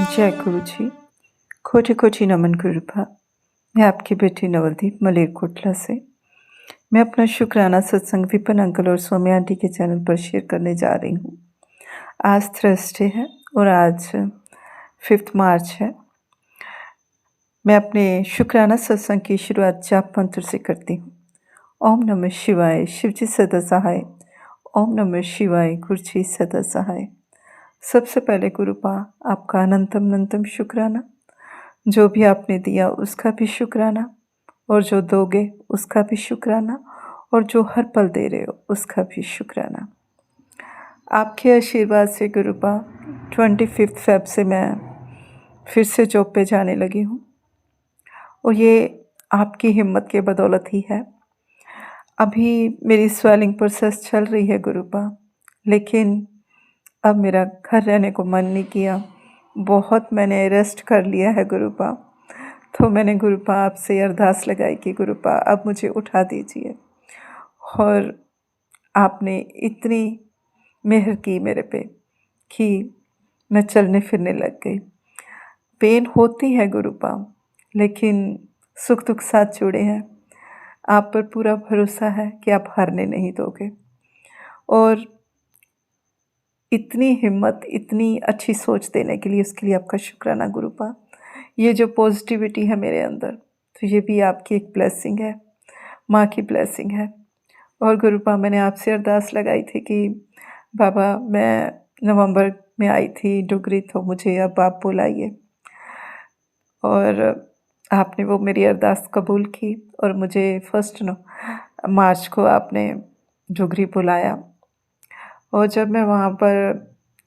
जय गुरु जी। कोटि कोटि नमन गुरुभा। मैं आपकी बेटी नवलदीप मलेरकोटला से। मैं अपना शुक्राना सत्संग विपिन अंकल और सौम्य आंटी के चैनल पर शेयर करने जा रही हूँ। आज थर्सडे है और आज 5 मार्च है। मैं अपने शुक्राना सत्संग की शुरुआत जाप मंत्र से करती हूँ। ओम नमः शिवाय, शिवजी सदा सहाय। ओम नमः शिवाय, गुरुजी सदा सहाय। सबसे पहले गुरुपा आपका अनंतम अनंतम शुक्राना। जो भी आपने दिया उसका भी शुक्राना, और जो दोगे उसका भी शुक्राना, और जो हर पल दे रहे हो उसका भी शुक्राना। आपके आशीर्वाद से गुरुपा 25 फेब से मैं फिर से जॉब पे जाने लगी हूँ, और ये आपकी हिम्मत के बदौलत ही है। अभी मेरी स्वेलिंग प्रोसेस चल रही है गुरुपा, लेकिन अब मेरा घर रहने को मन नहीं किया। बहुत मैंने रेस्ट कर लिया है गुरुपा। तो मैंने गुरुपा आपसे अरदास लगाई कि गुरुपा अब मुझे उठा दीजिए। और आपने इतनी मेहर की मेरे पे कि मैं चलने फिरने लग गई। पेन होती है गुरुपा, लेकिन सुख दुख साथ जुड़े हैं। आप पर पूरा भरोसा है कि आप हारने नहीं दोगे। और इतनी हिम्मत, इतनी अच्छी सोच देने के लिए, उसके लिए आपका शुक्राना गुरुपा। ये जो पॉजिटिविटी है मेरे अंदर, तो ये भी आपकी एक ब्लेसिंग है, माँ की ब्लेसिंग है। और गुरुपा मैंने आपसे अरदास लगाई थी कि बाबा मैं नवंबर में आई थी डुगरी, तो मुझे अब आप बुलाइए। और आपने वो मेरी अरदास कबूल की और मुझे 1 मार्च को आपने डुगरी बुलाया। और जब मैं वहाँ पर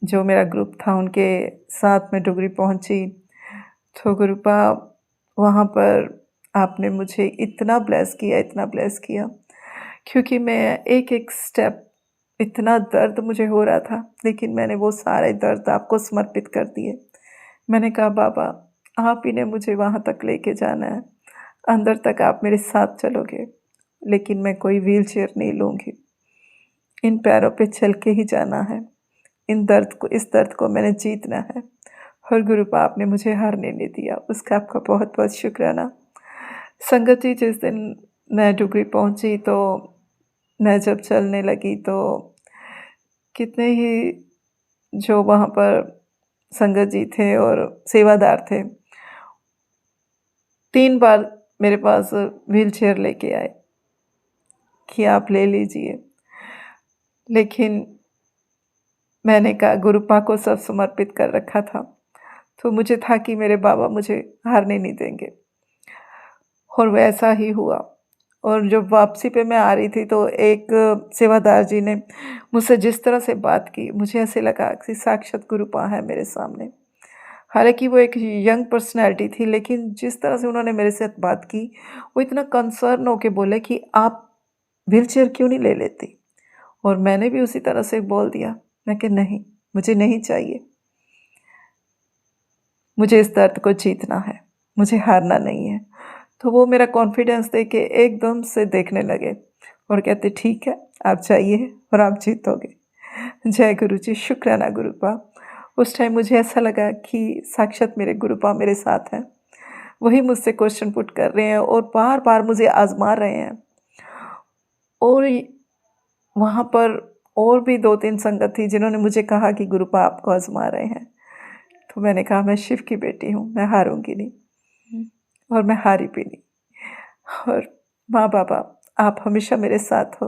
जो मेरा ग्रुप था उनके साथ में डुगरी पहुँची, तो गुरुपा वहाँ पर आपने मुझे इतना ब्लेस किया, इतना ब्लेस किया, क्योंकि मैं एक एक स्टेप, इतना दर्द मुझे हो रहा था, लेकिन मैंने वो सारे दर्द आपको समर्पित कर दिए। मैंने कहा बाबा आप ही ने मुझे वहाँ तक लेके जाना है, अंदर तक आप मेरे साथ चलोगे, लेकिन मैं कोई व्हील चेयर नहीं लूँगी। इन पैरों पे चल के ही जाना है। इस दर्द को मैंने जीतना है। और गुरुपा आपने मुझे हारने नहीं दिया, उसका आपका बहुत बहुत शुक्राना। संगत जी, जिस दिन मैं डुगरी पहुंची तो मैं जब चलने लगी तो कितने ही जो वहाँ पर संगत जी थे और सेवादार थे, 3 बार मेरे पास व्हील चेयर लेके आए कि आप ले लीजिए, लेकिन मैंने कहा गुरुपा को सब समर्पित कर रखा था, तो मुझे था कि मेरे बाबा मुझे हारने नहीं देंगे, और वैसा ही हुआ। और जब वापसी पे मैं आ रही थी तो एक सेवादार जी ने मुझसे जिस तरह से बात की, मुझे ऐसे लगा कि साक्षात गुरुपा है मेरे सामने। हालांकि वो एक यंग पर्सनैलिटी थी, लेकिन जिस तरह से उन्होंने मेरे साथ बात की, वो इतना कंसर्न होके बोले कि आप व्हील चेयर क्यों नहीं ले लेती। और मैंने भी उसी तरह से बोल दिया, मैं कि नहीं, मुझे नहीं चाहिए, मुझे इस दर्द को जीतना है, मुझे हारना नहीं है। तो वो मेरा कॉन्फिडेंस देख के एकदम से देखने लगे और कहते ठीक है, आप जाइए और आप जीतोगे। जय गुरु जी, शुक्राना गुरुपा। उस टाइम मुझे ऐसा लगा कि साक्षात मेरे गुरुपा मेरे साथ हैं, वही मुझसे क्वेश्चन पुट कर रहे हैं और बार बार मुझे आजमा रहे हैं। और वहाँ पर और भी 2-3 संगत थी जिन्होंने मुझे कहा कि गुरुपा आपको आजमा रहे हैं। तो मैंने कहा मैं शिव की बेटी हूँ, मैं हारूंगी नहीं, और मैं हारी भी नहीं। और माँ बाबा आप हमेशा मेरे साथ हो।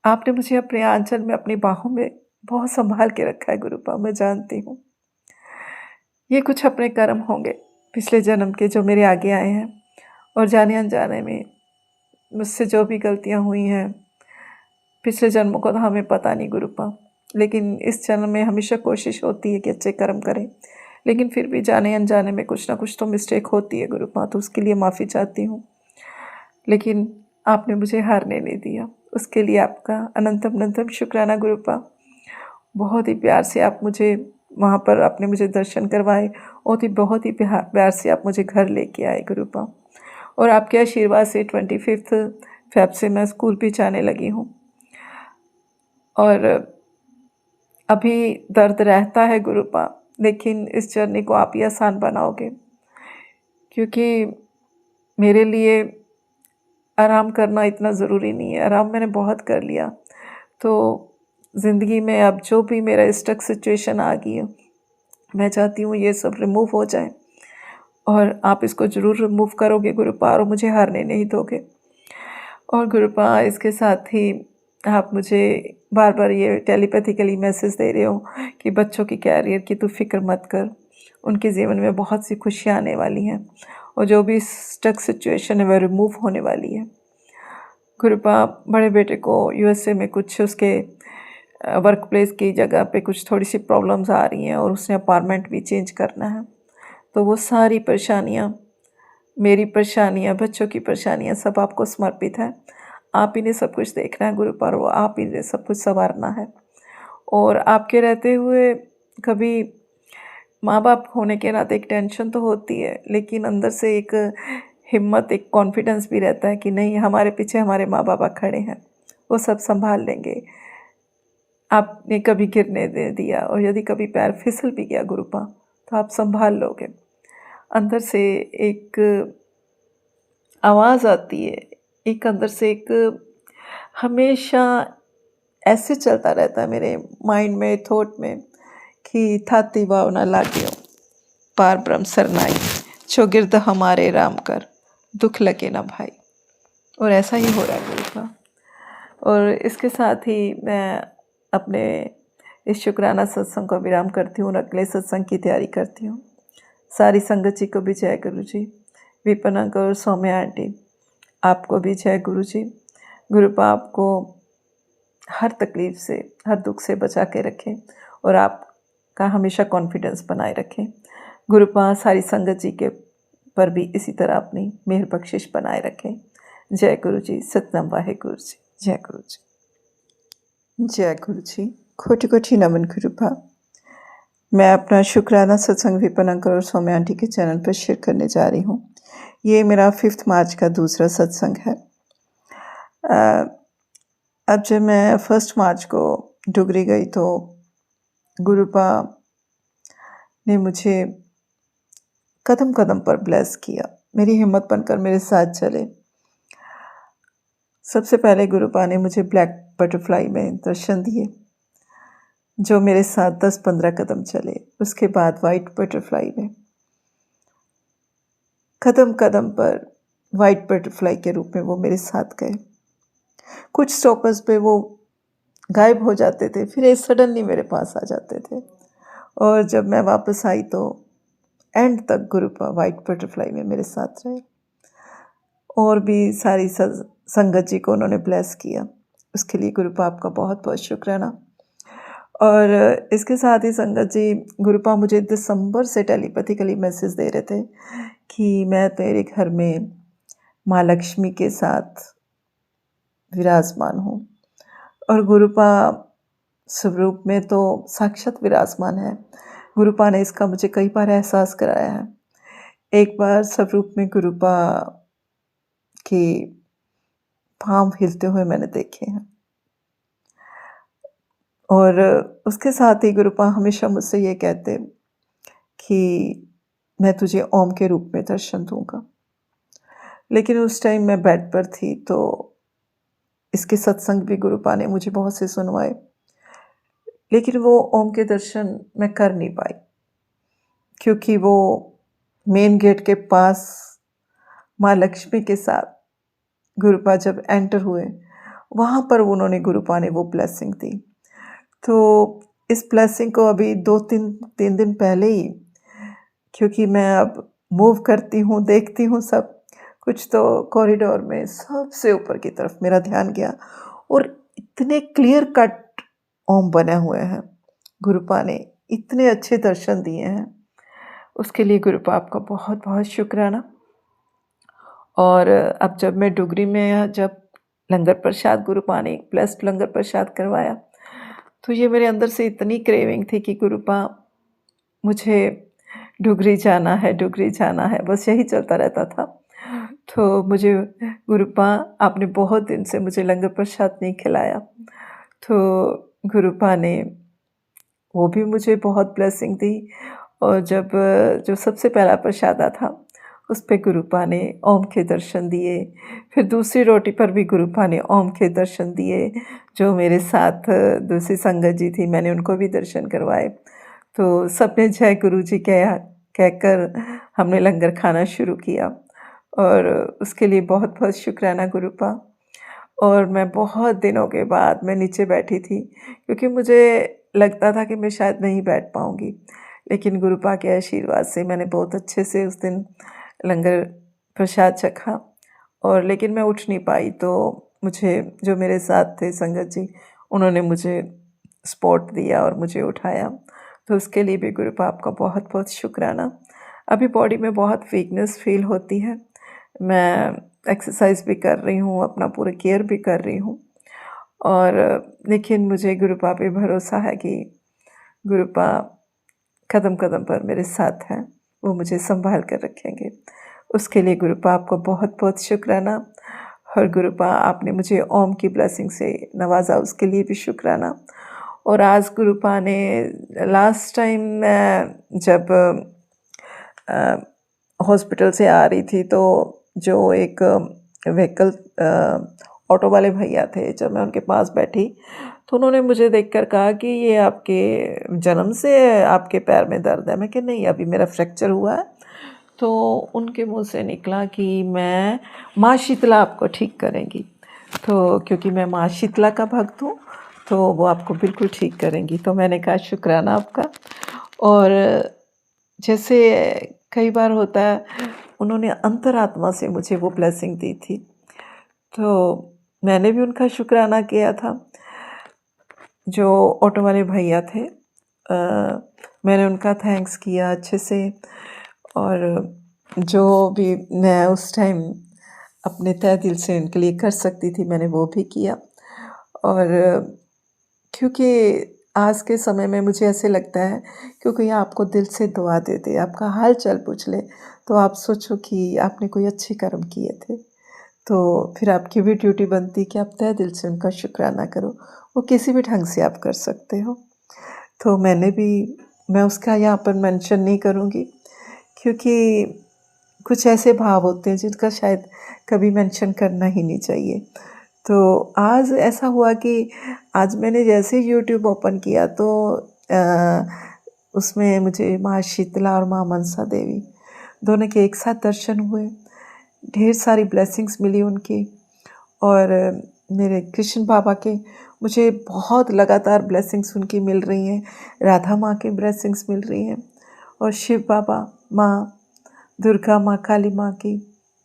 आपने मुझे अपने आंचल में, अपनी बाहों में बहुत संभाल के रखा है गुरुपा, मैं जानती हूँ। ये कुछ अपने कर्म होंगे पिछले जन्म के जो मेरे आगे आए हैं, और जाने अनजाने में मुझसे जो भी गलतियाँ हुई हैं पिछले जन्मों को तो हमें पता नहीं गुरुपा, लेकिन इस जन्म में हमेशा कोशिश होती है कि अच्छे कर्म करें, लेकिन फिर भी जाने अनजाने में कुछ ना कुछ तो मिस्टेक होती है गुरुपा, तो उसके लिए माफ़ी चाहती हूँ। लेकिन आपने मुझे हारने नहीं दिया, उसके लिए आपका अनंतम अनंतम शुक्राना गुरुपा। बहुत ही प्यार से आप मुझे वहाँ पर आपने मुझे दर्शन करवाए, और बहुत ही प्यार से आप मुझे घर लेके आए गुरुपा। और आपके आशीर्वाद से 25 फेब से मैं स्कूल भी जाने लगी हूँ। और अभी दर्द रहता है गुरुपा, लेकिन इस जर्नी को आप ही आसान बनाओगे, क्योंकि मेरे लिए आराम करना इतना ज़रूरी नहीं है। आराम मैंने बहुत कर लिया। तो ज़िंदगी में अब जो भी मेरा स्टक सिचुएशन आ गई है, मैं चाहती हूँ ये सब रिमूव हो जाए, और आप इसको ज़रूर रिमूव करोगे गुरुपा, और मुझे हारने नहीं दोगे। और गुरुपा, इसके साथ ही आप मुझे बार बार ये टेलीपैथिकली मैसेज दे रहे हो कि बच्चों की कैरियर की तू फिक्र मत कर, उनके जीवन में बहुत सी खुशियाँ आने वाली हैं, और जो भी स्टक सिचुएशन है वह रिमूव होने वाली है। गुरुपा, बड़े बेटे को यूएसए में कुछ उसके वर्क प्लेस की जगह पे कुछ थोड़ी सी प्रॉब्लम्स आ रही हैं, और उसने अपार्टमेंट भी चेंज करना है। तो वो सारी परेशानियाँ, मेरी परेशानियाँ, बच्चों की परेशानियाँ सब आपको समर्पित है। आप ही ने सब कुछ देखना है गुरुपर, वो आप ही ने सब कुछ संवारना है। और आपके रहते हुए कभी माँ बाप होने के नाते एक टेंशन तो होती है, लेकिन अंदर से एक हिम्मत, एक कॉन्फिडेंस भी रहता है कि नहीं, हमारे पीछे हमारे माँ बाप खड़े हैं, वो सब संभाल लेंगे। आपने कभी गिरने दे दिया, और यदि कभी पैर फिसल भी गया गुरुपा, तो आप संभाल लोगे। अंदर से एक आवाज़ आती है, एक अंदर से एक हमेशा ऐसे चलता रहता है मेरे माइंड में, थॉट में, कि थाती भावना लाग्यो पार ब्रह्म सरनाई, चौगिर्द हमारे राम कर, दुख लगे ना भाई। और ऐसा ही हो रहा है गुरुपा। और इसके साथ ही मैं अपने इस शुक्राना सत्संग को विराम करती हूँ और अगले सत्संग की तैयारी करती हूँ। सारी संगत जी को भी जय गुरु जी। विपन अंकल और सौम्या आंटी, आपको भी जय गुरु जी। गुरुपा आपको हर तकलीफ़ से, हर दुख से बचा के रखें, और आपका हमेशा कॉन्फिडेंस बनाए रखें। गुरुपा सारी संगत जी के पर भी इसी तरह अपनी मेहर बख्शिश बनाए रखें। जय गुरु जी। सतनाम वाहेगुरु जी। जय गुरु जी। जय गुरु जी। कोटि कोटि नमन गुरुपा। मैं अपना शुक्राना सत्संग विपन अंकल और सौम्या आंटी के चैनल पर शेयर करने जा रही हूँ। ये मेरा 5 मार्च का दूसरा सत्संग है। अब जब मैं 1 मार्च को डुगरी गई, तो गुरुपा ने मुझे कदम कदम पर ब्लेस किया, मेरी हिम्मत बनकर मेरे साथ चले। सबसे पहले गुरुपा ने मुझे ब्लैक बटरफ्लाई में दर्शन दिए, जो मेरे साथ 10-15 कदम चले। उसके बाद वाइट बटरफ्लाई में, कदम कदम पर वाइट बटरफ्लाई के रूप में वो मेरे साथ गए। कुछ स्टॉपर्स पे वो गायब हो जाते थे, फिर सडनली मेरे पास आ जाते थे, और जब मैं वापस आई तो एंड तक गुरुपा वाइट बटरफ्लाई में मेरे साथ रहे। और भी सारी संगत जी को उन्होंने ब्लेस किया, उसके लिए गुरुपा आपका बहुत बहुत शुक्राना। और इसके साथ ही संगत जी, गुरुपा मुझे दिसंबर से टेलीपैथिकली मैसेज दे रहे थे कि मैं तेरे घर में माँ लक्ष्मी के साथ विराजमान हूँ। और गुरुपा स्वरूप में तो साक्षात विराजमान है। गुरुपा ने इसका मुझे कई बार एहसास कराया है। एक बार स्वरूप में गुरुपा के पाँव हिलते हुए मैंने देखे हैं, और उसके साथ ही गुरुपा हमेशा मुझसे ये कहते कि मैं तुझे ओम के रूप में दर्शन दूंगा। लेकिन उस टाइम मैं बेड पर थी, तो इसके सत्संग भी गुरुपा ने मुझे बहुत से सुनवाए, लेकिन वो ओम के दर्शन मैं कर नहीं पाई, क्योंकि वो मेन गेट के पास माँ लक्ष्मी के साथ गुरुपा जब एंटर हुए, वहाँ पर उन्होंने, गुरुपा ने वो ब्लेसिंग दी। तो इस ब्लेसिंग को अभी 2-3 दिन पहले ही, क्योंकि मैं अब मूव करती हूँ, देखती हूँ सब कुछ, तो कॉरिडोर में सबसे ऊपर की तरफ मेरा ध्यान गया, और इतने क्लियर कट ओम बने हुए हैं। गुरुपा ने इतने अच्छे दर्शन दिए हैं, उसके लिए गुरुपा आपका बहुत बहुत शुक्राना। और अब जब मैं डुगरी में, जब लंगर प्रसाद गुरुपा ने एक ब्लेस्ड लंगर प्रसाद करवाया, तो ये मेरे अंदर से इतनी क्रेविंग थी कि गुरुपा मुझे डुगरी जाना है, डुगरी जाना है, बस यही चलता रहता था। तो मुझे गुरुपा, आपने बहुत दिन से मुझे लंगर प्रसाद नहीं खिलाया, तो गुरुपा ने वो भी मुझे बहुत ब्लेसिंग दी। और जब जो सबसे पहला प्रसादा था, उस पे गुरुपा ने ओम के दर्शन दिए। फिर दूसरी रोटी पर भी गुरुपा ने ओम के दर्शन दिए। जो मेरे साथ दूसरी संगत जी थी, मैंने उनको भी दर्शन करवाए। तो सबने जय गुरु जी कहकर हमने लंगर खाना शुरू किया। और उसके लिए बहुत-बहुत शुक्राना गुरुपा। और मैं बहुत दिनों के बाद मैं नीचे बैठी थी, क्योंकि मुझे लगता था कि मैं शायद नहीं बैठ पाऊँगी। लेकिन गुरुपा के आशीर्वाद से मैंने बहुत अच्छे से उस दिन लंगर प्रसाद चखा। और लेकिन मैं उठ नहीं पाई, तो मुझे जो मेरे साथ थे संगत जी, उन्होंने मुझे सपोर्ट दिया और मुझे उठाया। तो उसके लिए भी गुरुपा आपका बहुत-बहुत शुक्राना। अभी बॉडी में बहुत वीकनेस फ़ील होती है। मैं एक्सरसाइज़ भी कर रही हूँ, अपना पूरा केयर भी कर रही हूँ। और लेकिन मुझे गुरुपा पे भरोसा है कि गुरुपा कदम-कदम पर मेरे साथ हैं, वो मुझे सँभाल कर रखेंगे। उसके लिए गुरुपा आपको बहुत-बहुत शुक्राना। और गुरुपा आपने मुझे ओम की ब्लेसिंग से नवाज़ा, उसके लिए भी शुक्राना। और आज गुरुपा ने लास्ट टाइम मैं जब हॉस्पिटल से आ रही थी, तो जो एक व्हीकल ऑटो वाले भैया थे, जब मैं उनके पास बैठी, तो उन्होंने मुझे देखकर कहा कि ये आपके जन्म से आपके पैर में दर्द है। मैं कहा नहीं, अभी मेरा फ्रैक्चर हुआ है। तो उनके मुँह से निकला कि मैं माँ शीतला आपको ठीक करेंगी। तो क्योंकि मैं माँ शीतला का भक्त हूँ, तो वो आपको बिल्कुल ठीक करेंगी। तो मैंने कहा शुक्राना आपका। और जैसे कई बार होता है, उन्होंने अंतरात्मा से मुझे वो ब्लेसिंग दी थी, तो मैंने भी उनका शुक्राना किया था। जो ऑटो वाले भैया थे, मैंने उनका थैंक्स किया अच्छे से। और जो भी मैं उस टाइम अपने तहे दिल से उनके लिए कर सकती थी, मैंने वो भी किया। और क्योंकि आज के समय में मुझे ऐसे लगता है, क्योंकि आपको दिल से दुआ दे दे, आपका हाल चाल पूछ ले, तो आप सोचो कि आपने कोई अच्छे कर्म किए थे। तो फिर आपकी भी ड्यूटी बनती कि आप तहे दिल से उनका शुक्राना करो। वो किसी भी ढंग से आप कर सकते हो। तो मैं उसका यहाँ पर मेंशन नहीं करूँगी, क्योंकि कुछ ऐसे भाव होते हैं जिनका शायद कभी मेंशन करना ही नहीं चाहिए। तो आज ऐसा हुआ कि आज मैंने जैसे यूट्यूब ओपन किया, तो उसमें मुझे माँ शीतला और माँ मनसा देवी दोनों के एक साथ दर्शन हुए। ढेर सारी ब्लेसिंग्स मिली उनकी। और मेरे कृष्ण बाबा के मुझे बहुत लगातार ब्लेसिंग्स उनकी मिल रही हैं। राधा माँ की ब्लेसिंग्स मिल रही हैं। और शिव बाबा, माँ दुर्गा माँ, काली माँ की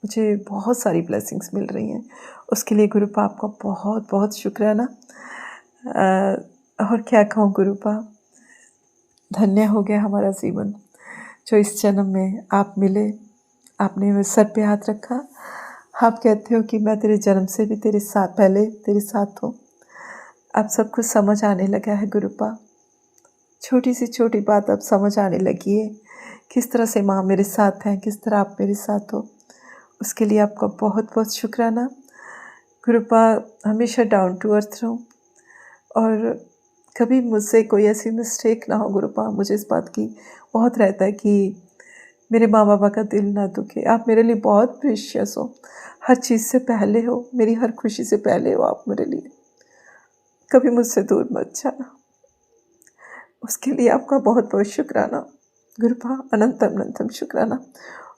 मुझे बहुत सारी ब्लेसिंग्स मिल रही हैं। उसके लिए गुरुपा आपका बहुत बहुत शुक्राना। और क्या कहूँ गुरुपा, धन्य हो गया हमारा जीवन, जो इस जन्म में आप मिले, आपने मेरे सर पे हाथ रखा। आप कहते हो कि मैं तेरे जन्म से भी तेरे साथ, पहले तेरे साथ हूँ। अब सब कुछ समझ आने लगा है गुरुपा। छोटी से छोटी बात अब समझ आने लगी है, किस तरह से माँ मेरे साथ हैं, किस तरह आप मेरे साथ हो। उसके लिए आपका बहुत बहुत शुक्राना। गुरुपा हमेशा डाउन टू अर्थ रहो, और कभी मुझसे कोई ऐसी मिस्टेक ना हो गुरुपा। मुझे इस बात की बहुत रहता है कि मेरे माँ बाबा का दिल ना दुखे। आप मेरे लिए बहुत प्रीशियस हो, हर चीज़ से पहले हो, मेरी हर खुशी से पहले हो आप मेरे लिए। कभी मुझसे दूर मत जाना। उसके लिए आपका बहुत बहुत शुक्राना गुरुपा, अनंतम अनंतम शुक्राना।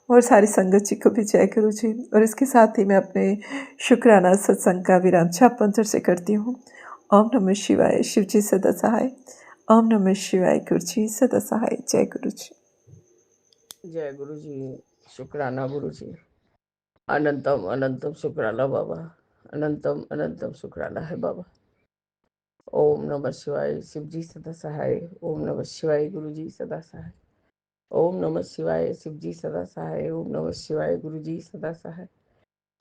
और सारी संगत जी को भी जय गुरु जी। और इसके साथ ही मैं अपने शुक्राना सत्संग का विराम छाप मंत्र से करती हूँ। ओम नमः शिवाय, शिव जी सदा सहाय। ओम नमः शिवाय, गुरु जी सदा सहाय। जय गुरु जी। जय गुरु जी। शुक्राना गुरु जी। अनंतम अनंतम शुक्राना बाबा। अनंतम अनंतम शुक्राना है बाबा। ओम नमः शिवाय, शिव जी सदा सहाय। ओम नमः शिवाय, गुरु जी सदा सहाय। ओम नमः शिवाय, शिव जी सदा सहाय। ओम नमः शिवाय, गुरु जी सदा सहाय।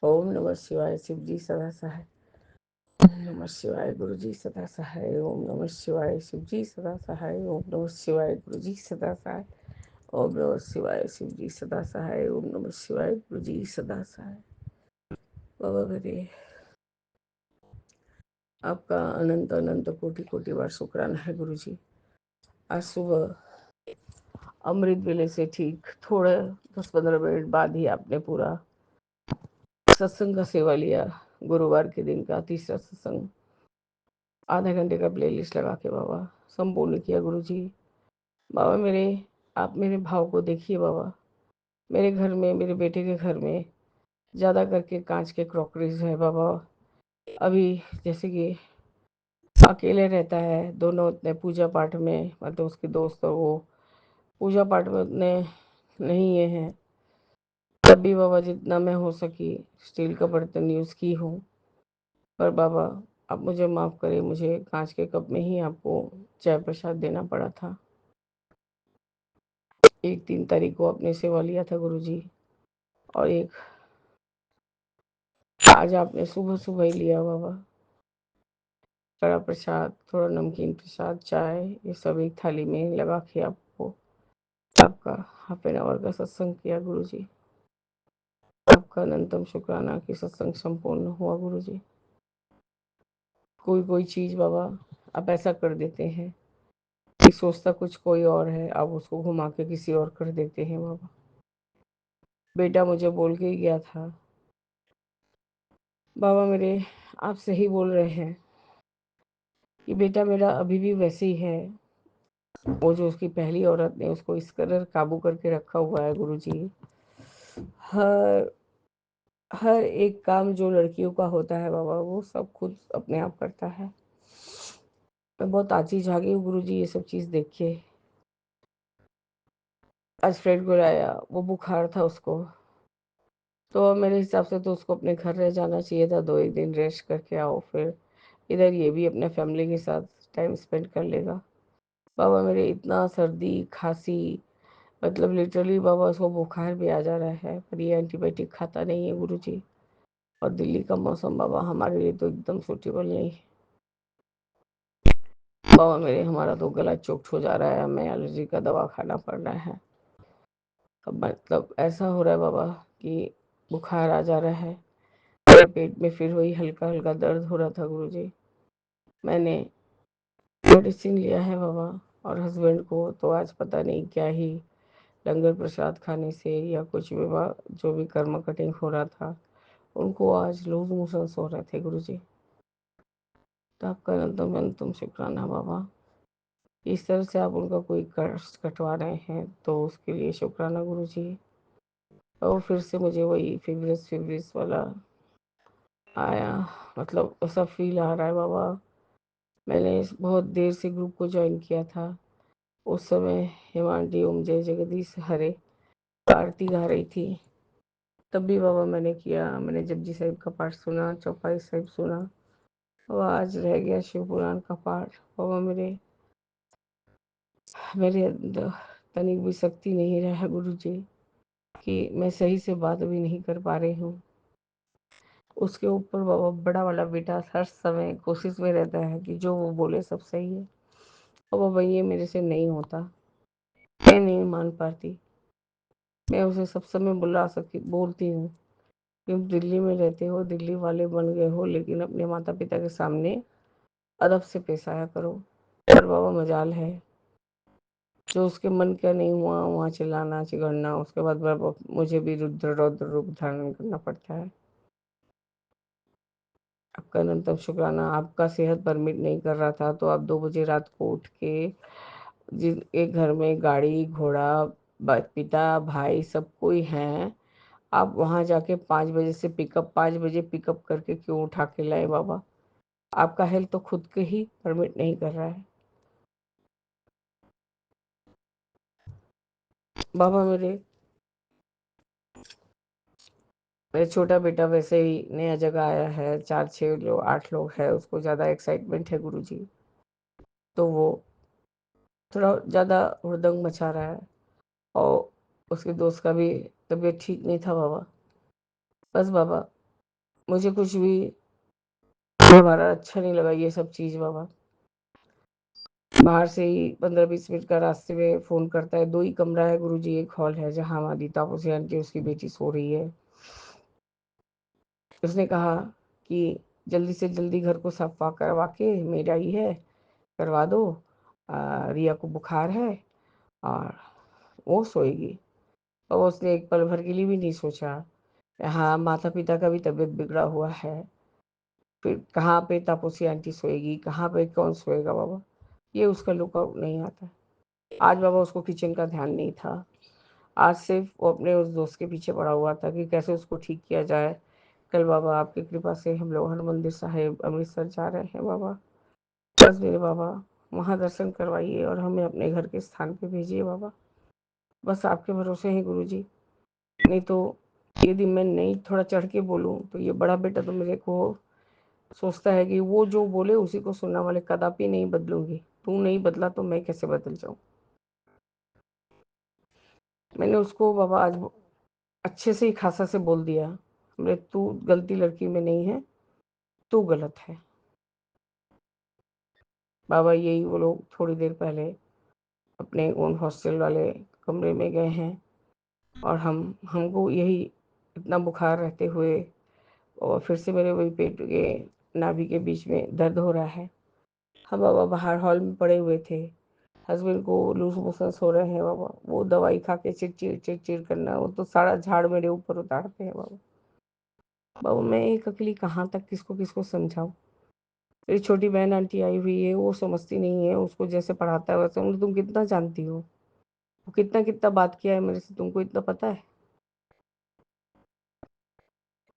ओम नमः शिवाय, शिव जी सदा सहाय। ओम नमः शिवाय, गुरु जी सदा सहाय। ओम नमः शिवाय, शिव जी सदा सहाय। ओम नमः शिवाय, गुरु जी सदा सहाय। ओम नमः शिवाय, शिव जी सदा सहाय। ओम नमः शिवाय, गुरु जी सदा सहाय। बाबा मेरे, आपका अनंत अनंत कोटि कोटि बार शुक्राना है गुरु जी। आज सुबह अमृत वेले से ठीक थोड़ा 10-15 मिनट बाद ही आपने पूरा सत्संग का सेवा लिया। गुरुवार के दिन का तीसरा सत्संग आधे घंटे का प्लेलिस्ट लगा के बाबा संपूर्ण किया गुरु जी। बाबा मेरे आप मेरे भाव को देखिए बाबा। मेरे घर में मेरे बेटे के घर में ज़्यादा करके कांच के क्रॉकरीज है बाबा। अभी जैसे कि अकेले रहता है, दोनों उतने पूजा पाठ में मतलब उसके दोस्त और वो पूजा पाठ में उतने नहीं ये हैं। तब भी बाबा जितना मैं हो सकी स्टील का बर्तन यूज़ की हूँ। पर बाबा आप मुझे माफ़ करें, मुझे कांच के कप में ही आपको चाय प्रसाद देना पड़ा था। एक 3 तारीख को आपने सेवा लिया था गुरु जी, और एक आज आपने सुबह सुबह ही लिया बाबा। कड़ा प्रसाद, थोड़ा नमकीन प्रसाद, चाय, ये सब एक थाली में लगा के आपको आपका हाफ एन आवर का सत्संग किया गुरु जी। आपका अनंतम शुक्राना कि सत्संग संपूर्ण हुआ गुरु जी। कोई कोई चीज़ बाबा आप ऐसा कर देते हैं कि सोचता कुछ कोई और है, आप उसको घुमा के किसी और कर देते हैं बाबा। बेटा मुझे बोल के ही गया था, बाबा मेरे आप सही बोल रहे हैं कि बेटा मेरा अभी भी वैसे ही है। वो जो उसकी पहली औरत ने उसको इस कदर काबू करके रखा हुआ है गुरु जी। हर हर एक काम जो लड़कियों का होता है बाबा वो सब खुद अपने आप करता है। मैं बहुत आजीज आ गई हूँ गुरु जी ये सब चीज़ देख के। आज फ्रेंड को लाया, वो बुखार था उसको, तो मेरे हिसाब से तो उसको अपने घर रह जाना चाहिए था, 2 एक दिन रेस्ट करके आओ, फिर इधर ये भी अपने फैमिली के साथ टाइम स्पेंड कर लेगा। बाबा मेरे इतना सर्दी खांसी मतलब लिटरली बाबा उसको बुखार भी आ जा रहा है, पर ये एंटीबायोटिक खाता नहीं है गुरु जी। और दिल्ली का मौसम बाबा हमारे लिए तो एकदम सूटेबल नहीं है। बाबा मेरे हमारा तो गला चोक्ट हो जा रहा है, हमें एलर्जी का दवा खाना पड़ रहा है। अब मतलब ऐसा हो रहा है बाबा कि बुखार आ जा रहा है, मेरे पेट में फिर वही हल्का हल्का दर्द हो रहा था गुरु जी। मैंने मेडिसिन लिया है बाबा, और हस्बैंड को तो आज पता नहीं क्या ही लंगर प्रसाद खाने से या कुछ भी जो भी कर्म कटिंग हो रहा था, उनको आज लूज मोशंस हो रहे थे गुरु जी। तो आपका अनंतम अनंतम शुक्राना बाबा। इस तरह से आप उनका कोई कष्ट कटवा रहे हैं तो उसके लिए शुक्राना गुरु जी। और फिर से मुझे वही फिवरिस फिवरिस वाला आया, मतलब ऐसा फील आ रहा है बाबा। मैंने बहुत देर से ग्रुप को ज्वाइन किया था, उस समय हिमांटी ओम जय जगदीश हरे आरती गा रही थी, तब भी बाबा मैंने किया। मैंने जपजी साहिब का पाठ सुना, चौपाई साहिब सुना, और आज रह गया शिव पुराण का पाठ। बाबा मेरे अंदर तनिक भी शक्ति नहीं रहा है गुरु जी कि मैं सही से बात भी नहीं कर पा रही हूँ। उसके ऊपर बाबा बड़ा वाला बेटा हर समय कोशिश में रहता है कि जो वो बोले सब सही है, और बाबा ये मेरे से नहीं होता, मैं नहीं मान पाती। मैं उसे सब समय बुला सकती बोलती हूँ, तुम दिल्ली में रहते हो, दिल्ली वाले बन गए हो, लेकिन अपने माता पिता के सामने अदब से पेश आया करो। पर बाबा मजाल है, जो उसके मन का नहीं हुआ वहाँ चिल्लाना चिगड़ना, उसके बाद बाबा मुझे भी रुद्र रौद्र रूप धारण करना पड़ता है। आपका अनंतम शुक्राना। आपका सेहत परमिट नहीं कर रहा था तो आप 2 बजे रात को उठ के जिन एक घर में गाड़ी घोड़ा पिता भाई सब कोई हैं, आप वहाँ जाके 5 बजे से पिकअप 5 बजे पिकअप करके क्यों उठा के लाए बाबा? आपका हेल्थ तो खुद के ही परमिट नहीं कर रहा है। बाबा मेरे छोटा बेटा वैसे ही नया जगह आया है, 4 6 लोग 8 लोग है, उसको ज़्यादा एक्साइटमेंट है गुरु जी, तो वो थोड़ा ज़्यादा हुड़दंग मचा रहा है। और उसके दोस्त का भी तबीयत ठीक नहीं था बाबा। बस बाबा मुझे कुछ भी हमारा अच्छा नहीं लगा ये सब चीज़ बाबा। बाहर से ही 15 20 मिनट का रास्ते में फ़ोन करता है। 2 ही कमरा है गुरु जी, एक हॉल है जहाँ हमारी तापसी आंटी उसकी बेटी सो रही है। उसने कहा कि जल्दी से जल्दी घर को साफ वाफ करवा के, मेड आई है करवा दो, रिया को बुखार है और वो सोएगी। और उसने एक पल भर के लिए भी नहीं सोचा, हाँ माता पिता का भी तबीयत बिगड़ा हुआ है, फिर कहाँ पे तापसी आंटी सोएगी, कहाँ पे कौन सोएगा बाबा, ये उसका लुकआउट नहीं आता। आज बाबा उसको किचन का ध्यान नहीं था। आज सिर्फ वो अपने उस दोस्त के पीछे पड़ा हुआ था कि कैसे उसको ठीक किया जाए। कल बाबा आपकी कृपा से हम लोग हरमंदिर साहिब अमृतसर जा रहे हैं बाबा। बस मेरे बाबा वहाँ दर्शन करवाइए और हमें अपने घर के स्थान पे भेजिए बाबा। बस आपके भरोसे हैं गुरुजी। नहीं तो यदि मैं नहीं थोड़ा चढ़ के बोलूँ तो ये बड़ा बेटा तो मेरे को सोचता है कि वो जो बोले उसी को सुनने वाले, कदापि नहीं बदलूंगी। तू नहीं बदला तो मैं कैसे बदल जाऊं। मैंने उसको बाबा आज अच्छे से ही खासा से बोल दिया, मेरे तू गलती लड़की में नहीं है, तू गलत है। बाबा यही वो लोग थोड़ी देर पहले अपने ओन हॉस्टल वाले कमरे में गए हैं और हमको यही इतना बुखार रहते हुए और फिर से मेरे वही पेट के नाभि के बीच में दर्द हो रहा है। हम बाबा बाहर हॉल में पड़े हुए थे। हस्बैंड को लूज मोशंस हो रहे हैं बाबा, वो दवाई खा के चिड़चिड़ चिड़चिड़ करना, वो तो सारा झाड़ मेरे ऊपर उतारते हैं बाबा। बाबा मैं एक अकेली कहाँ तक किसको किसको समझाऊं। मेरी छोटी बहन आंटी आई हुई है, वो समझती नहीं है, उसको जैसे पढ़ाता है वैसे। तुम कितना जानती हो, वो कितना कितना बात किया है मेरे से, तुमको इतना पता है।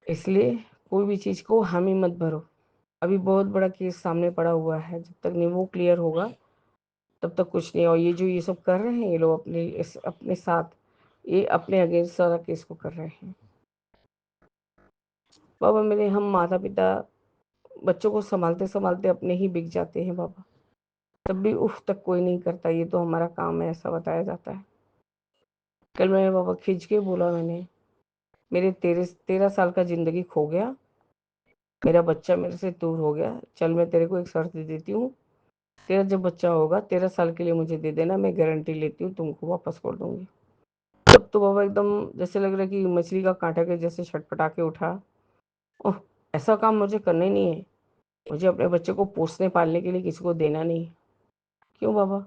इसलिए कोई भी चीज को हामी मत भरो। अभी बहुत बड़ा केस सामने पड़ा हुआ है, जब तक नहीं वो क्लियर होगा तब तक कुछ नहीं। और ये जो ये सब कर रहे हैं ये लोग अपने साथ, ये अपने अगेंस्ट सारा केस को कर रहे हैं बाबा मेरे। हम माता पिता बच्चों को संभालते संभालते अपने ही बिक जाते हैं बाबा, तब भी उफ तक कोई नहीं करता। ये तो हमारा काम है ऐसा बताया जाता है। कल मैं बाबा खींच के बोला, मैंने मेरे 13 साल का जिंदगी खो गया, मेरा बच्चा मेरे से दूर हो गया। चल मैं तेरे को एक शर्त दे देती हूँ, तेरा जब बच्चा होगा 13 साल के लिए मुझे दे देना, मैं गारंटी लेती हूँ तुमको वापस कर दूंगी। तब तो बाबा एकदम जैसे लग रहा है कि मछली का कांटा के जैसे छटपटा के उठा। ओह, ऐसा काम मुझे करना ही नहीं है। मुझे अपने बच्चे को पोसने पालने के लिए किसी को देना नहीं। क्यों बाबा,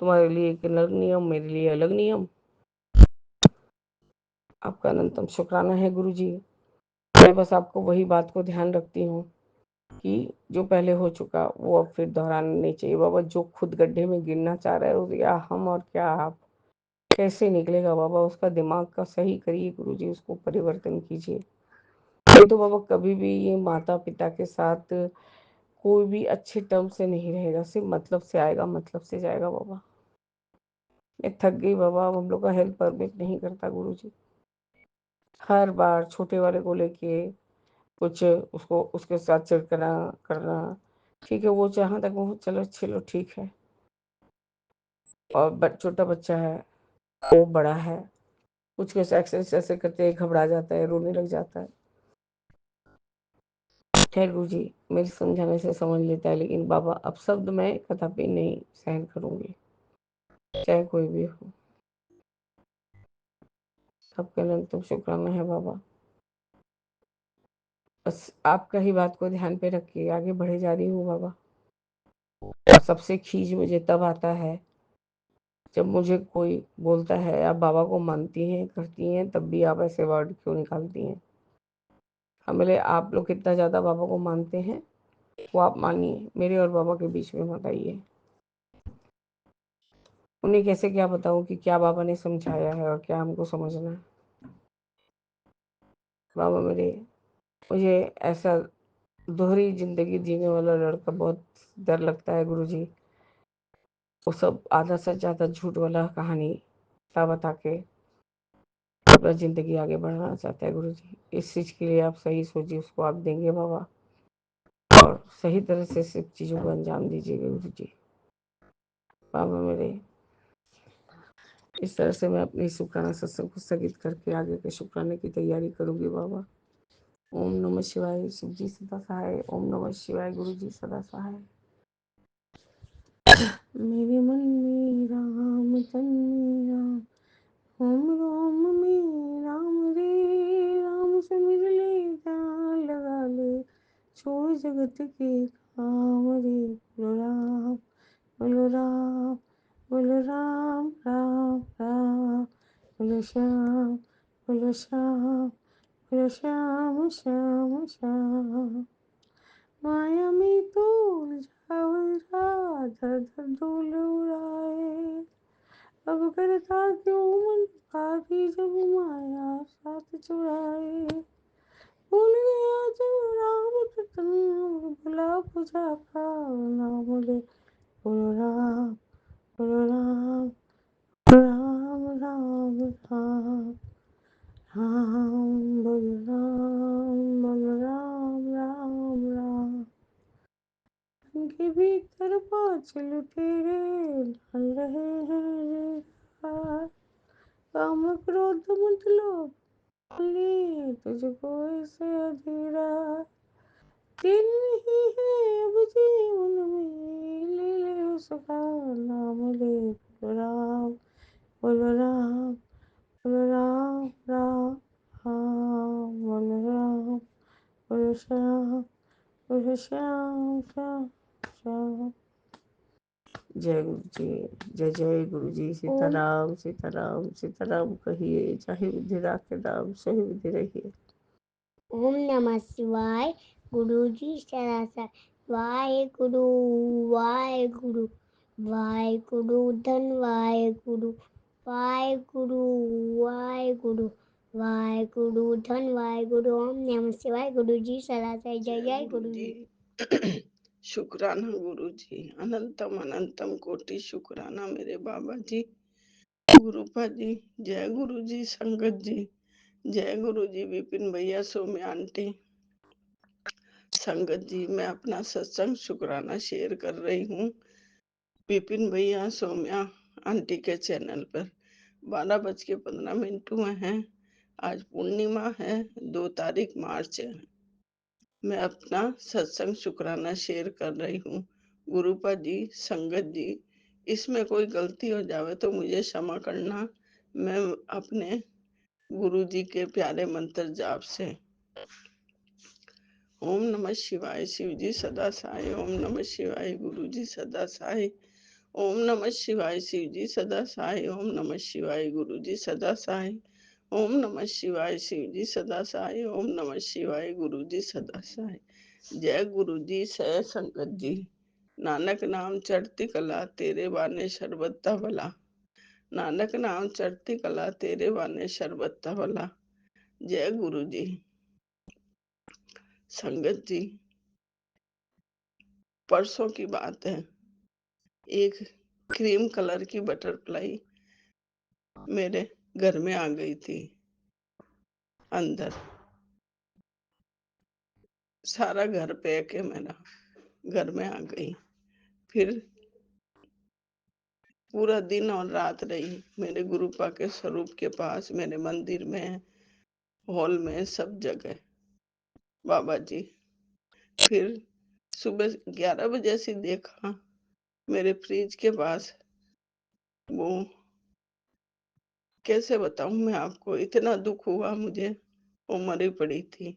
तुम्हारे लिए एक अलग नियम, मेरे लिए अलग नियम। आपका अनंतम शुक्राना है गुरु जी। मैं बस आपको वही बात को ध्यान रखती हूँ कि जो पहले हो चुका वो अब फिर दोहराना नहीं चाहिए बाबा। जो खुद गड्ढे में गिरना चाह रहा है वो या हम और क्या आप, कैसे निकलेगा बाबा। उसका दिमाग का सही करिए गुरु जी, उसको परिवर्तन कीजिए। नहीं तो बाबा कभी भी ये माता पिता के साथ कोई भी अच्छे टर्म से नहीं रहेगा, सिर्फ मतलब से आएगा मतलब से जाएगा बाबा। मैं थक गई बाबा, अब हम लोग का हेल्थ परमिट नहीं करता गुरु जी। हर बार छोटे वाले को लेके कुछ उसको उसके साथ चिड़कना करना। ठीक है वो जहाँ तक वो चलो चलो ठीक है। और छोटा बच्चा है, वो बड़ा है, कुछ कुछ एक्सरसाइज ऐसे करते ही घबरा जाता है, रोने लग जाता है। खैर गुरु जी मेरे समझाने से समझ लेता है, लेकिन बाबा अब शब्द मैं कदापि नहीं सहन करूंगी, चाहे कोई भी हो। सबके अनंत शुक्राना है बाबा। बस आपका ही बात को ध्यान पे रख के आगे बढ़े जा रही हूँ बाबा। और सबसे खींच मुझे तब आता है जब मुझे कोई बोलता है आप बाबा को मानती हैं करती हैं, तब भी आप ऐसे वर्ड क्यों निकालती हैं। हमें आप लोग कितना ज़्यादा बाबा को मानते हैं वो आप मानिए, मेरे और बाबा के बीच में मत आइए। उन्हें कैसे क्या बताऊं कि क्या बाबा ने समझाया है और क्या हमको समझना है। बाबा मेरे, मुझे ऐसा दोहरी जिंदगी जीने वाला लड़का बहुत डर लगता है गुरु जी। वो सब आधा सच आधा झूठ वाला कहानी बता बता के अपना जिंदगी आगे बढ़ाना चाहता है गुरु जी। इस चीज के लिए आप सही सोचिए, उसको आप देंगे बाबा और सही तरह से सब चीजों को अंजाम दीजिएगा गुरु जी। बाबा मेरे, इस तरह से मैं अपनी शुक्राना सत्संग को स्थगित करके आगे के शुक्राने की तैयारी करूंगी बाबा। ओम नमः शिवाय। शिव जी सदा सहाय। ओम नमः शिवाय। गुरु जी सदा सहाय। मेरे मन में राम चंद्र ओम रोम में राम रे, राम से मिल ले जान लगा ले, छोड़ जगत के काम रे, बोलो राम बोलो राम, बोलो राम राम राम, बोलो श्याम, बोलो श्याम, बोलो श्याम श्याम श्याम। माया में तो उलझा उलझा दर डोल उड़ाए, अब करता क्यों मन का भी जब माया साथ चुराए। भूल गया जो राम रतन, भुला बुझा का नाम ले। बोलो राम, बोलो राम, राम राम राम, राम बोलो राम, बोलो राम राम राम। उनके भीतर पाँच लुटेरे ढल रहे हैं रात। काम क्रोध मत लोभ ले तुझको ऐसे अंधेरा, दिन नहीं है अब जीवन में, ले ले उसका नाम ले। बोलो राम, बोलो राम, बोलो राम राम राम, बोलो राम, बोलो श्याम, बोलो श्याम श्याम श्याम। जय गुरु जी, जय जय गुरु जी। सीताराम सीताराम सीताराम कहिए, चाहे विधि राखे राम, सही विधि रहिए। ओम नमः शिवाय। गुरु जी सरासर वाहेगुरु वाहेगुरु वाहेगुरु धन वाहेगुरु वाहेगुरु वाहेगुरु वाहेगुरु धन वाहेगुरु। ओम नमः शिवाय। गुरु जी सरासर। जय जय गुरु जी। शुक्राना गुरु जी, अनंतम अनंतम कोटि शुक्राना मेरे बाबा जी, गुरुपा जी। जय गुरु जी संगत जी, जय गुरु जी विपिन भैया, सौम्या आंटी, संगत जी। मैं अपना सत्संग शुक्राना शेयर कर रही हूँ विपिन भैया, सौम्या आंटी के चैनल पर। 12:15 हुए हैं। आज पूर्णिमा है, 2 तारीख मार्च है। मैं अपना सत्संग शुक्राना शेयर कर रही हूँ। गुरुपा जी, संगत जी, इसमें कोई गलती हो जावे तो मुझे क्षमा करना। मैं अपने गुरु जी के प्यारे मंत्र जाप से। ओम नमः शिवाय, शिव जी सदा साई। ओम नमः शिवाय, गुरु जी सदा साई। ओम नमः शिवाय, शिव जी सदा साई। ओम नमः शिवाय, गुरु जी सदा साई। ओम नमः शिवाय, शिव जी सदा साई। ओम नमः शिवाय, गुरु जी सदा साई। जय गुरु जी, सह संगत जी। नानक नाम चढ़ती कला, तेरे बाने शरबत्ता भला। नानक नाम चढ़ती कला, तेरे बाने शरबत्ता भला। जय गुरु जी। संगत जी, परसों की बात है, एक क्रीम कलर की बटरफ्लाई मेरे घर में आ गई थी। अंदर सारा घर पैक है मेरा, घर में आ गई। फिर पूरा दिन और रात रही मेरे गुरुपा के स्वरूप के पास, मेरे मंदिर में, हॉल में, सब जगह बाबा जी। फिर सुबह 11 बजे से देखा मेरे फ्रिज के पास, वो कैसे बताऊं मैं आपको, इतना दुख हुआ मुझे। वो मरी पड़ी थी,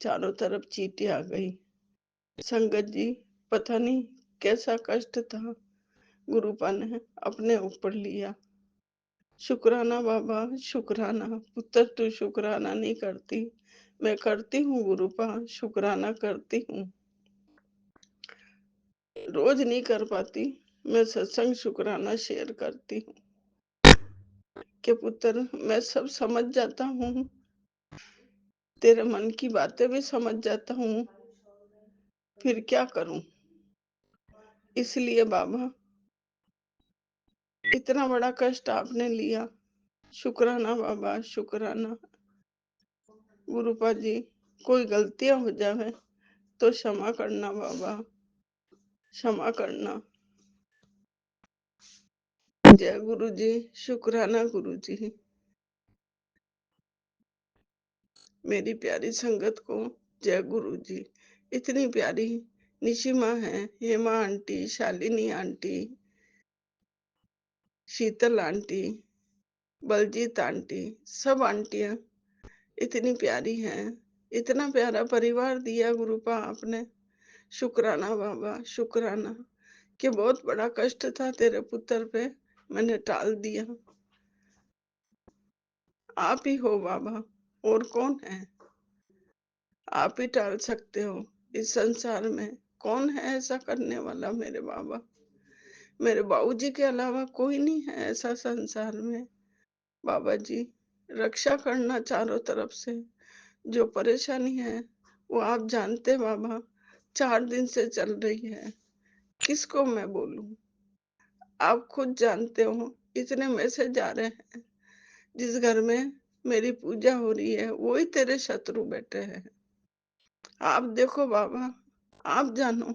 चारों तरफ चींटी आ गई। संगत जी, पता नहीं कैसा कष्ट था, गुरुपा ने अपने ऊपर लिया। शुक्राना बाबा, शुक्राना। पुत्र तू शुक्राना नहीं करती, मैं करती हूँ गुरुपा, शुक्राना करती हूँ। रोज नहीं कर पाती, मैं सत्संग शुक्राना शेयर करती हूँ कि पुत्र मैं सब समझ जाता हूँ, तेरे मन की बातें भी समझ जाता हूँ, फिर क्या करूं। इसलिए बाबा, इतना बड़ा कष्ट आपने लिया, शुक्राना बाबा, शुक्राना। गुरुपा जी, कोई गलतियां हो जावे तो क्षमा करना बाबा, क्षमा करना। जय गुरु जी, शुक्राना गुरु जी। मेरी प्यारी संगत को जय गुरु जी। इतनी प्यारी निशिमा है, हेमा आंटी, शालिनी आंटी, शीतल आंटी, बलजीत आंटी, सब आंटियां इतनी प्यारी हैं। इतना प्यारा परिवार दिया गुरुपा आपने, शुक्राना बाबा, शुक्राना। कि बहुत बड़ा कष्ट था तेरे पुत्र पे, मैंने टाल दिया। आप ही हो बाबा, और कौन है? आप ही टाल सकते हो। इस संसार में कौन है ऐसा करने वाला मेरे बाबा? मेरे बाबूजी के अलावा कोई नहीं है ऐसा संसार में। बाबा जी, रक्षा करना चारों तरफ से। जो परेशानी है वो आप जानते बाबा, 4 दिन से चल रही है। किसको मैं बोलूं? आप खुद जानते हो, इतने मैसेज आ रहे हैं। जिस घर में मेरी पूजा हो रही है वो ही तेरे शत्रु बैठे हैं। आप देखो बाबा, आप जानो,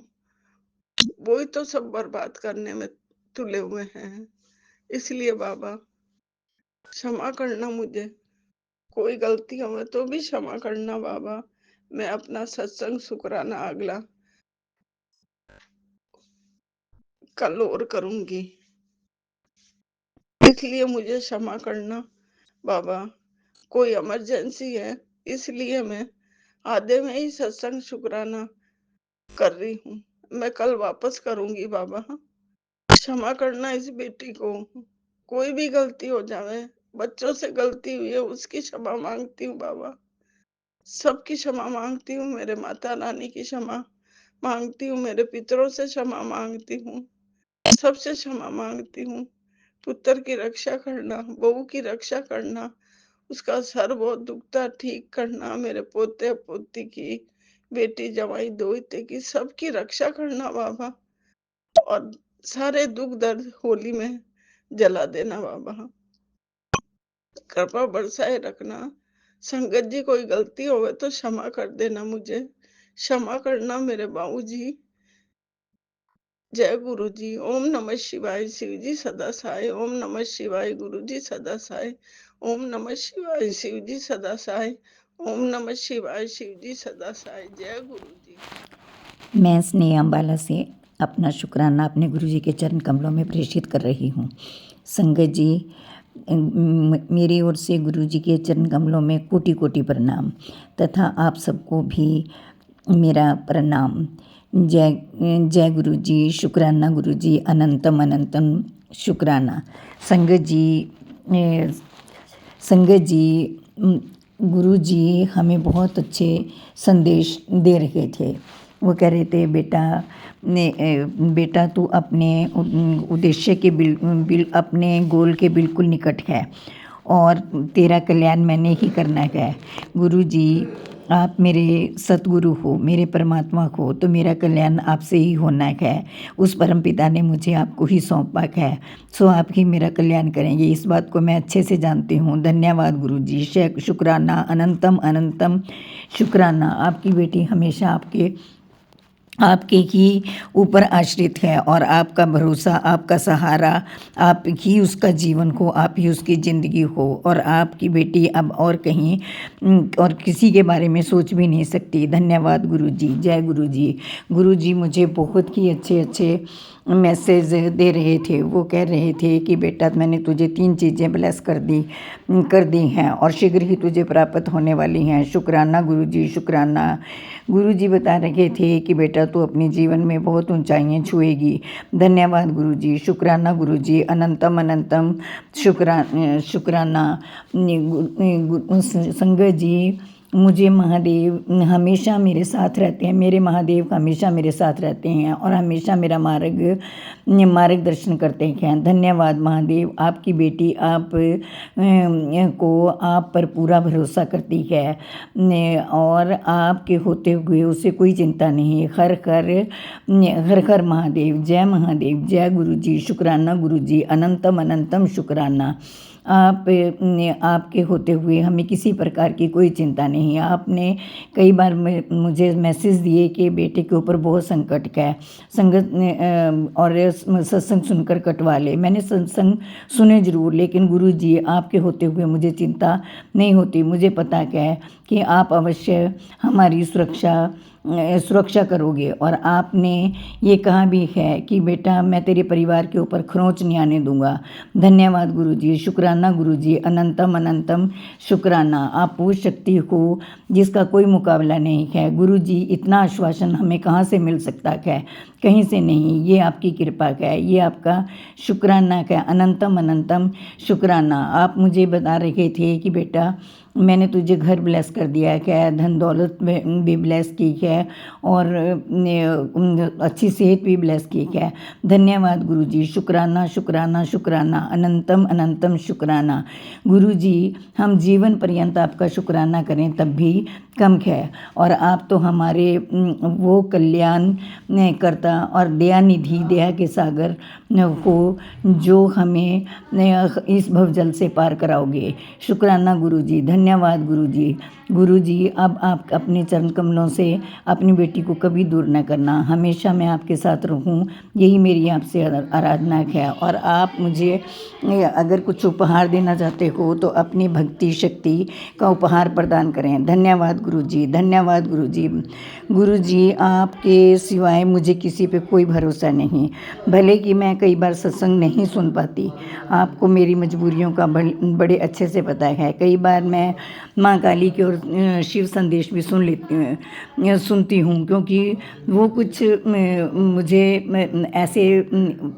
वो ही तो सब बर्बाद करने में तुले हुए हैं। इसलिए बाबा, क्षमा करना मुझे। कोई गलती हो तो भी क्षमा करना बाबा। मैं अपना सत्संग शुक्राना अगला कल और करूंगी, इसलिए मुझे क्षमा करना बाबा। कोई इमरजेंसी है, इसलिए मैं आधे में ही सत्संग शुक्राना कर रही हूँ। मैं कल वापस करूंगी बाबा। क्षमा करना इस बेटी को। कोई भी गलती हो जावे, बच्चों से गलती हुई है उसकी क्षमा मांगती हूँ बाबा। सबकी क्षमा मांगती हूँ। मेरे माता रानी की क्षमा मांगती हूँ, मेरे पितरों से क्षमा मांगती हूँ, सबसे क्षमा मांगती हूँ। पुत्र की रक्षा करना, बहू की रक्षा करना, उसका सर बहुत दुखता ठीक करना, मेरे पोते पोती की, बेटी जवाई दोहिते की, सबकी रक्षा करना बाबा। और सारे दुख दर्द होली में जला देना बाबा। कृपा बरसाए रखना। संगत जी, कोई गलती होवे तो क्षमा कर देना मुझे। क्षमा करना मेरे बाबूजी। जय गुरु जी। ओम नमः शिवाय। शिव जी सदा सहाय। ओम नमः शिवाय। गुरु जी सदा सहाय। ओम नमः शिवाय। शिव जी सदा सहाय। ओम नमः शिवाय। शिव जी सदा सहाय। जय गुरु जी। मैं स्नेहा अम्बाला से अपना शुक्राना अपने गुरुजी के चरण कमलों में प्रेषित कर रही हूँ। संगत जी, मेरी ओर से गुरुजी के चरण कमलों में कोटि कोटि प्रणाम तथा आप सबको भी मेरा प्रणाम। जय जय गुरुजी। शुक्राना गुरुजी। अनंतम अनंतम शुक्राना। संगत जी गुरुजी हमें बहुत अच्छे संदेश दे रहे थे। वो कह रहे थे, बेटा तू अपने उद्देश्य के अपने गोल के बिल्कुल निकट है और तेरा कल्याण मैंने ही करना है। गुरुजी, आप मेरे सतगुरु हो, मेरे परमात्मा हो, तो मेरा कल्याण आपसे ही होना है। उस परमपिता ने मुझे आपको ही सौंपा है, सो आप ही मेरा कल्याण करेंगे। इस बात को मैं अच्छे से जानती हूँ। धन्यवाद गुरुजी। शुक्राना। अनंतम अनंतम शुक्राना। आपकी बेटी हमेशा आपके ही ऊपर आश्रित है और आपका भरोसा, आपका सहारा, आप ही उसका जीवन हो, आप ही उसकी ज़िंदगी हो। और आपकी बेटी अब और कहीं और किसी के बारे में सोच भी नहीं सकती। धन्यवाद गुरुजी। जय गुरुजी। गुरुजी मुझे बहुत ही अच्छे अच्छे मैसेज दे रहे थे। वो कह रहे थे कि बेटा, मैंने तुझे 3 चीज़ें ब्लेस कर दी हैं और शीघ्र ही तुझे प्राप्त होने वाली हैं। शुक्राना गुरुजी। शुक्राना। गुरुजी बता रहे थे कि बेटा तू अपने जीवन में बहुत ऊंचाइयां छुएगी। धन्यवाद गुरुजी। शुक्राना गुरुजी। अनंतम अनंतम शुक्राना। संगत जी, मुझे महादेव हमेशा मेरे साथ रहते हैं। मेरे महादेव हमेशा मेरे साथ रहते हैं और हमेशा मेरा मार्गदर्शन करते हैं। धन्यवाद महादेव। आपकी बेटी आप पर पूरा भरोसा करती है और आपके होते हुए उसे कोई चिंता नहीं। हर हर महादेव। जय महादेव। जय गुरुजी। शुक्राना गुरुजी। अनंतम अनंतम शुक्राना। आपके होते हुए हमें किसी प्रकार की कोई चिंता नहीं। आपने कई बार मुझे मैसेज दिए कि बेटे के ऊपर बहुत संकट है, संगत और सत्संग सुनकर कटवा ले। मैंने सत्संग सुने ज़रूर, लेकिन गुरुजी आपके होते हुए मुझे चिंता नहीं होती। मुझे पता है कि आप अवश्य हमारी सुरक्षा सुरक्षा करोगे। और आपने ये कहा भी है कि बेटा मैं तेरे परिवार के ऊपर खरोंच नहीं आने दूंगा। धन्यवाद गुरुजी, शुक्राना गुरुजी, अनंतम अनंतम शुक्राना। आप वो शक्ति हो जिसका कोई मुकाबला नहीं है। गुरुजी इतना आश्वासन हमें कहाँ से मिल सकता है, कहीं से नहीं। ये आपकी कृपा का है, ये आपका शुक्राना का, अनंतम अनंतम शुक्राना। आप मुझे बता रहे थे कि बेटा मैंने तुझे घर ब्लेस कर दिया है, क्या धन दौलत में भी ब्लेस की है और अच्छी सेहत भी ब्लेस की है। धन्यवाद गुरुजी, शुक्राना शुक्राना शुक्राना, अनंतम अनंतम शुक्राना। गुरुजी हम जीवन पर्यंत आपका शुक्राना करें तब भी कम है। और आप तो हमारे वो कल्याण करता और दयानिधि, दया के सागर हो जो हमें इस भवजल से पार कराओगे। शुक्राना गुरुजी, धन्यवाद गुरुजी। गुरुजी अब आप अपने चरण कमलों से अपनी बेटी को कभी दूर न करना, हमेशा मैं आपके साथ रहूं, यही मेरी आपसे आराधना है। और आप मुझे अगर कुछ उपहार देना चाहते हो तो अपनी भक्ति शक्ति का उपहार प्रदान करें। धन्यवाद गुरुजी, धन्यवाद गुरुजी। गुरुजी आपके सिवाय मुझे किसी पे कोई भरोसा नहीं। भले कि मैं कई बार सत्संग नहीं सुन पाती, आपको मेरी मजबूरियों का बड़े अच्छे से पता है। कई बार मैं माँ काली की और शिव संदेश भी सुनती हूँ, क्योंकि वो कुछ मुझे ऐसे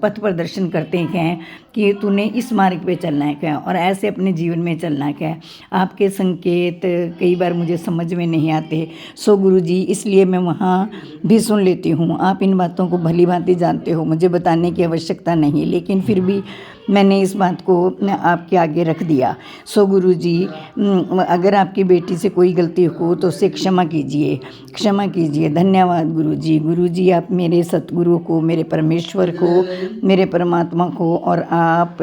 पथ प्रदर्शन करते हैं कि तूने इस मार्ग पे चलना है और ऐसे अपने जीवन में चलना है। आपके संकेत कई बार मुझे समझ में नहीं आते, सो गुरुजी इसलिए मैं वहाँ भी सुन लेती हूँ। आप इन बातों को भली भांति जानते हो, मुझे बताने की आवश्यकता नहीं, लेकिन फिर भी मैंने इस बात को आपके आगे रख दिया। सो गुरुजी अगर आपकी बेटी से कोई गलती हो तो उसे क्षमा कीजिए, क्षमा कीजिए। धन्यवाद गुरुजी। गुरुजी आप मेरे सतगुरु को, मेरे परमेश्वर को, मेरे परमात्मा को और आप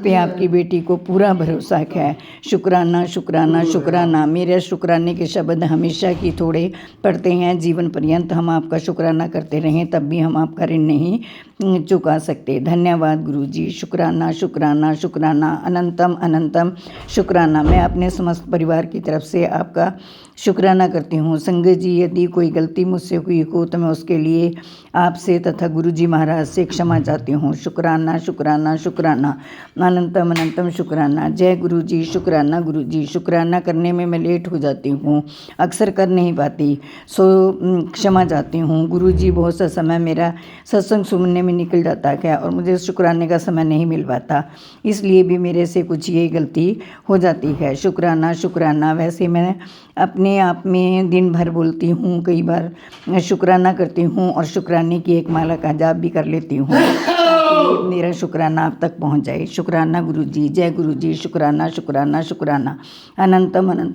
पे आपकी बेटी को पूरा भरोसा है। शुक्राना शुक्राना शुक्राना। मेरे शुक्राने के शब्द हमेशा की थोड़े पड़ते हैं, जीवन पर्यंत हम आपका शुक्राना करते रहें तब भी हम आपका ऋण नहीं चुका सकते। धन्यवाद गुरुजी, शुक्राना शुक्राना शुक्राना, अनंतम अनंतम शुक्राना। मैं अपने समस्त परिवार की तरफ से आपका शुक्राना करती हूँ। संगत जी यदि कोई गलती मुझसे हुई हो तो मैं उसके लिए आपसे तथा गुरुजी महाराज से क्षमा चाहती हूँ। शुक्राना शुक्राना शुक्राना, अनंतम अनंतम शुक्राना। जय गुरुजी, शुक्राना गुरुजी। शुक्राना करने में मैं लेट हो जाती हूँ, अक्सर कर नहीं पाती, सो क्षमा चाहती हूँ। गुरुजी बहुत सा समय मेरा सत्संग सुनने में निकल जाता है और मुझे शुक्राने का समय नहीं मिल पाता, इसलिए भी मेरे से कुछ ये गलती हो जाती है। शुक्राना शुक्राना। वैसे मैं अपने आप में दिन भर बोलती हूँ, कई बार शुक्राना करती हूँ और शुक्राने की एक माला का जाप भी कर लेती हूँ ताकि मेरा शुक्राना आप तक पहुँच जाए। शुक्राना गुरुजी, जय गुरुजी, शुक्राना शुक्राना शुक्राना, अनंतम अनंत